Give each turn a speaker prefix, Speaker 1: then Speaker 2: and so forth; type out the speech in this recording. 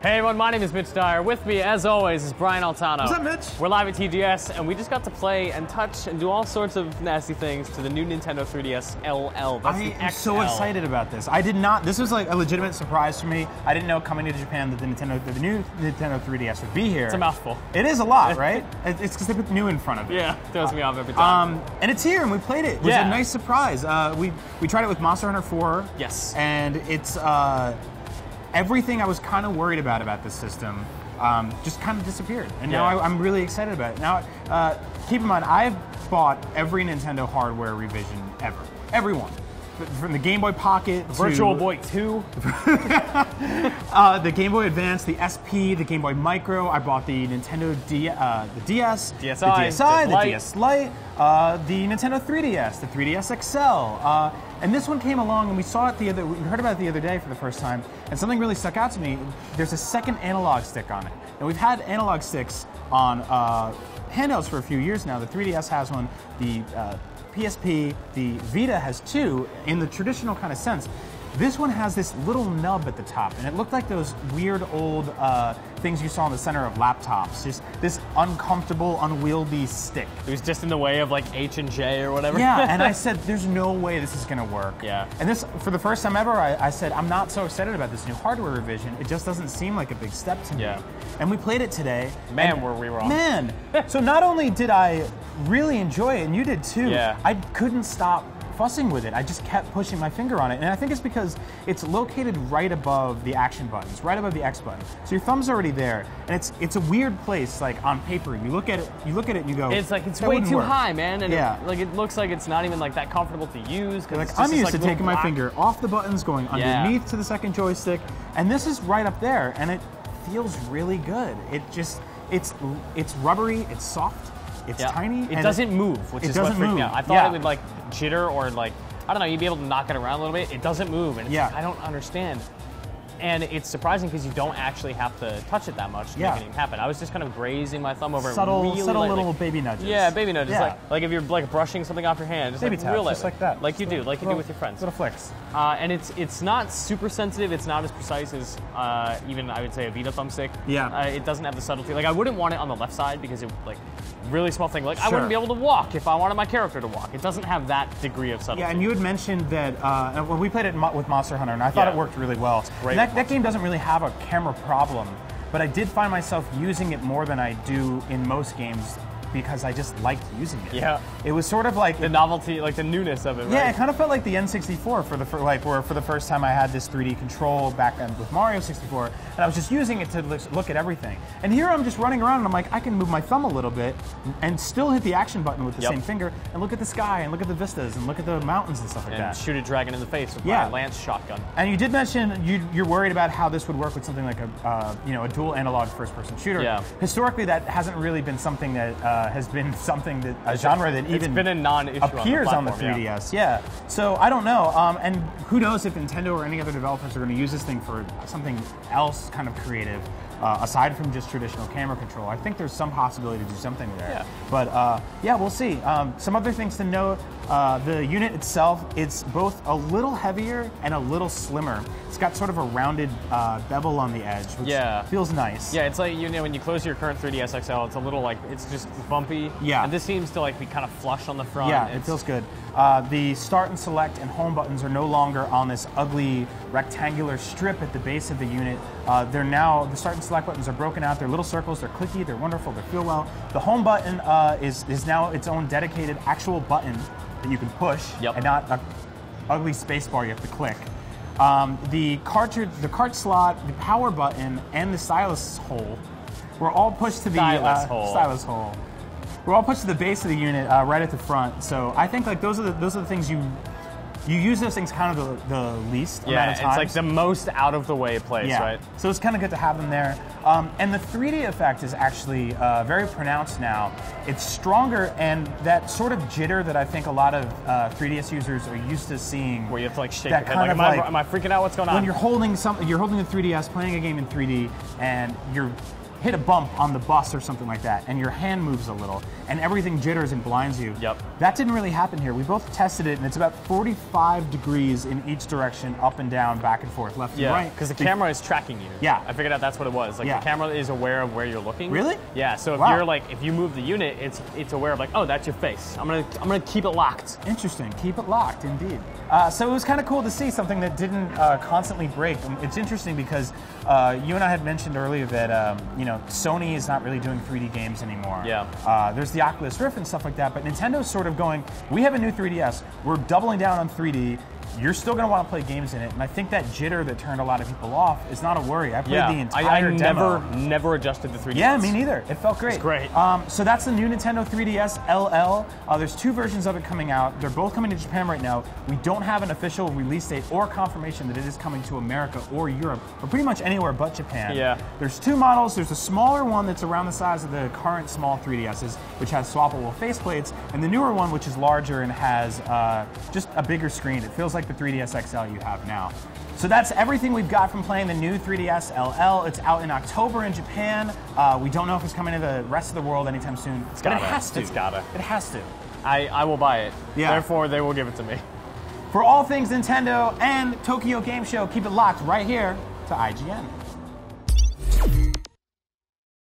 Speaker 1: Hey everyone, my name is Mitch Dyer. With me, as always, is Brian Altano.
Speaker 2: What's up, Mitch?
Speaker 1: We're live at TGS, and we just got to play and touch and do all sorts of nasty things to the new Nintendo 3DS LL. That's the XL.
Speaker 2: I am so excited about this. I did not. This was like a legitimate surprise for me. I didn't know coming to Japan that the new Nintendo 3DS would be here.
Speaker 1: It's a mouthful.
Speaker 2: It is a lot, right? It's because they put new in front of it.
Speaker 1: Yeah, throws me off every time.
Speaker 2: And it's here, and we played it. It was a nice surprise. We tried it with Monster Hunter 4.
Speaker 1: Yes.
Speaker 2: And it's everything I was kind of worried about this system just kind of disappeared. And now I'm really excited about it. Now, keep in mind, I've bought every Nintendo hardware revision ever. Every one. From the Game Boy Pocket to
Speaker 1: Virtual Boy 2.
Speaker 2: the Game Boy Advance, the SP, the Game Boy Micro. I bought the Nintendo the DS,
Speaker 1: DSi,
Speaker 2: the DSi, the DS Lite, the Nintendo 3DS, the 3DS XL. And this one came along, and we saw it we heard about it the other day for the first time, and something really stuck out to me. There's a second analog stick on it. And we've had analog sticks on handhelds for a few years now. The 3DS has one. The PSP, the Vita has two in the traditional kind of sense. This one has this little nub at the top, and it looked like those weird old things you saw in the center of laptops. Just this uncomfortable, unwieldy stick.
Speaker 1: It was just in the way of like H and J or whatever.
Speaker 2: Yeah, and I said, there's no way this is gonna work.
Speaker 1: Yeah.
Speaker 2: And this, for the first time ever, I said, I'm not so excited about this new hardware revision. It just doesn't seem like a big step to me.
Speaker 1: Yeah.
Speaker 2: And we played it today.
Speaker 1: Man, were we wrong.
Speaker 2: Man! So not only did I really enjoy it, and you did too, I couldn't stop fussing with it. I just kept pushing my finger on it, and I think it's because it's located right above the action buttons, right above the X button. So your thumb's already there, and it's a weird place. Like on paper, you look at it, and you go,
Speaker 1: it's like it's way too high, man, and it looks like it's not even like that comfortable to use.
Speaker 2: Like I'm used to taking my finger off the buttons, going underneath to the second joystick, and this is right up there, and it feels really good. It just it's rubbery, it's soft. It's tiny.
Speaker 1: It doesn't move, which is what freaked me out. I thought it would like jitter or like, I don't know, you'd be able to knock it around a little bit. It doesn't move, and it's like, I don't understand. And it's surprising because you don't actually have to touch it that much to make anything happen. I was just kind of grazing my thumb over
Speaker 2: subtle,
Speaker 1: really
Speaker 2: subtle little baby nudges.
Speaker 1: Yeah, baby nudges. Like if you're like brushing something off your hand, just
Speaker 2: baby
Speaker 1: like
Speaker 2: taps,
Speaker 1: real
Speaker 2: just like that.
Speaker 1: Like you do with your friends.
Speaker 2: Little flicks.
Speaker 1: And it's not super sensitive. It's not as precise as even I would say a Vita thumbstick.
Speaker 2: Yeah.
Speaker 1: It doesn't have the subtlety. Like I wouldn't want it on the left side because it like really small thing. Like I wouldn't be able to walk if I wanted my character to walk. It doesn't have that degree of subtlety.
Speaker 2: Yeah, and you had mentioned that when we played it with Monster Hunter, and I thought it worked really well.
Speaker 1: Great.
Speaker 2: That game doesn't really have a camera problem, but I did find myself using it more than I do in most games because I just liked using it.
Speaker 1: Yeah.
Speaker 2: It was sort of like
Speaker 1: the novelty, like the newness of it, right?
Speaker 2: Yeah, it kind of felt like the N64 where for the first time I had this 3D control back then with Mario 64, and I was just using it to look at everything. And here I'm just running around and I'm like, I can move my thumb a little bit and still hit the action button with the same finger and look at the sky and look at the vistas and look at the mountains and stuff like that.
Speaker 1: And shoot a dragon in the face with my Lance shotgun.
Speaker 2: And you did mention you're worried about how this would work with something like a dual analog first-person shooter.
Speaker 1: Yeah.
Speaker 2: Historically, that hasn't really been something that has been something that a genre that even
Speaker 1: been a non-issue
Speaker 2: appears on the 3DS. Yeah. So I don't know, and who knows if Nintendo or any other developers are going to use this thing for something else kind of creative. Aside from just traditional camera control, I think there's some possibility to do something there.
Speaker 1: Yeah.
Speaker 2: But yeah, we'll see. Some other things to note, the unit itself, it's both a little heavier and a little slimmer. It's got sort of a rounded bevel on the edge, which feels nice.
Speaker 1: Yeah, it's like, you know, when you close your current 3DS XL, it's a little like, it's just bumpy.
Speaker 2: Yeah.
Speaker 1: And this seems to like be kind of flush on the front.
Speaker 2: Yeah, it feels good. The start and select and home buttons are no longer on this ugly rectangular strip at the base of the unit. They're now, the start and select buttons are broken out. They're little circles, they're clicky, they're wonderful, they feel well. The home button is now its own dedicated actual button that you can push and not an ugly space bar you have to click. The cart slot, the power button, and the stylus hole were all pushed to the stylus hole. We're all pushed to the base of the unit, right at the front. So I think like those are the things you use those things kind of the least amount of times.
Speaker 1: Yeah, it's like the most out of the way place, right?
Speaker 2: So it's kind of good to have them there. And the 3D effect is actually very pronounced now. It's stronger, and that sort of jitter that I think a lot of 3DS users are used to seeing.
Speaker 1: Where you have to like shake your head, like, am I freaking out? What's going on?
Speaker 2: When you're holding the 3DS, playing a game in 3D, and you're hit a bump on the bus or something like that, and your hand moves a little. and everything jitters and blinds you.
Speaker 1: Yep.
Speaker 2: That didn't really happen here. We both tested it, and it's about 45 degrees in each direction, up and down, back and forth, left and right.
Speaker 1: Because the camera is tracking you.
Speaker 2: Yeah.
Speaker 1: I figured out that's what it was. Like the camera is aware of where you're looking.
Speaker 2: Really?
Speaker 1: Yeah. So if you're like, if you move the unit, it's aware of like, oh, that's your face. I'm gonna keep it locked.
Speaker 2: Interesting. Keep it locked, indeed. So it was kind of cool to see something that didn't constantly break. It's interesting because you and I had mentioned earlier that you know, Sony is not really doing 3D games anymore.
Speaker 1: Yeah.
Speaker 2: There's the Oculus Rift and stuff like that, but Nintendo's sort of going, we have a new 3DS, we're doubling down on 3D, you're still going to want to play games in it, and I think that jitter that turned a lot of people off is not a worry. I played the entire demo.
Speaker 1: I never adjusted the 3DS.
Speaker 2: Yeah, me neither. It felt great.
Speaker 1: It's great.
Speaker 2: So that's the new Nintendo 3DS LL. There's 2 versions of it coming out. They're both coming to Japan right now. We don't have an official release date or confirmation that it is coming to America or Europe, or pretty much anywhere but Japan.
Speaker 1: Yeah.
Speaker 2: There's 2 models. There's a smaller one that's around the size of the current small 3DSs, which has swappable faceplates, and the newer one, which is larger and has just a bigger screen. It feels like the 3DS XL you have now. So that's everything we've got from playing the new 3DS LL. It's out in October in Japan. We don't know if it's coming to the rest of the world anytime soon. But it has to.
Speaker 1: It's gotta.
Speaker 2: It has to.
Speaker 1: I will buy it.
Speaker 2: Yeah.
Speaker 1: Therefore, they will give it to me.
Speaker 2: For all things Nintendo and Tokyo Game Show, keep it locked right here to IGN.